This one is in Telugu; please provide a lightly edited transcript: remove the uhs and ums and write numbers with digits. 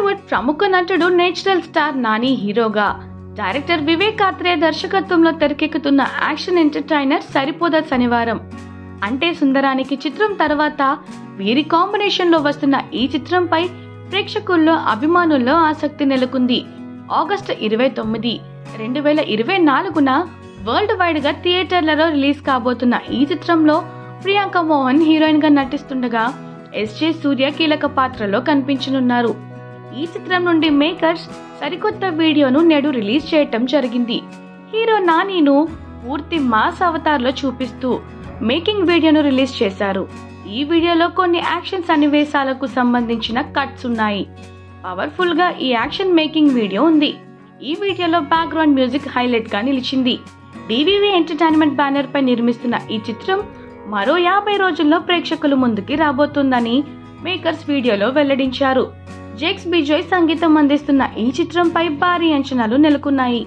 టాలీవుడ్ ప్రముఖ నటుడు నేచురల్ స్టార్ నాని హీరోగా, డైరెక్టర్ వివేక్ ఆత్రేయ దర్శకత్వంలో తెరకెక్కుతున్న యాక్షన్ ఎంటర్టైనర్ సరిపోదా శనివారం అంటే సుందరానికి చిత్రం తర్వాత వీరి కాంబినేషన్లో వస్తున్న ఈ చిత్రంపై ప్రేక్షకుల్లో అభిమానుల్లో ఆసక్తి నెలకొంది. ఆగస్టు 29, 2024న వరల్డ్ వైడ్ గా థియేటర్లలో రిలీజ్ కాబోతున్న ఈ చిత్రంలో ప్రియాంక మోహన్ హీరోయిన్ గా నటిస్తుండగా ఎస్జే సూర్య కీలక పాత్రలో కనిపించనున్నారు. ఈ చిత్రం నుండి మేకర్స్ సరికొత్త వీడియోను నేడు రిలీజ్ చేయటం జరిగింది. హీరో నానిను పూర్తి మాస్ అవతార్లో చూపిస్తూ మేకింగ్ వీడియోను రిలీజ్ చేశారు. ఈ వీడియోలో కొన్ని యాక్షన్ సన్నివేశాలకు సంబంధించిన కట్స్ ఉన్నాయి. పవర్ఫుల్ గా ఈ యాక్షన్ మేకింగ్ వీడియో ఉంది. ఈ వీడియోలో బ్యాక్గ్రౌండ్ మ్యూజిక్ హైలైట్ గా నిలిచింది. డివివి ఎంటర్టైన్మెంట్ బ్యానర్ పై నిర్మిస్తున్న ఈ చిత్రం మరో 50 రోజుల్లో ప్రేక్షకుల ముందుకి రాబోతుందని మేకర్స్ వీడియోలో వెల్లడించారు. జేక్స్ బిజోయ్ సంగీతం అందిస్తున్న ఈ చిత్రంపై భారీ అంచనాలు నెలకొన్నాయి.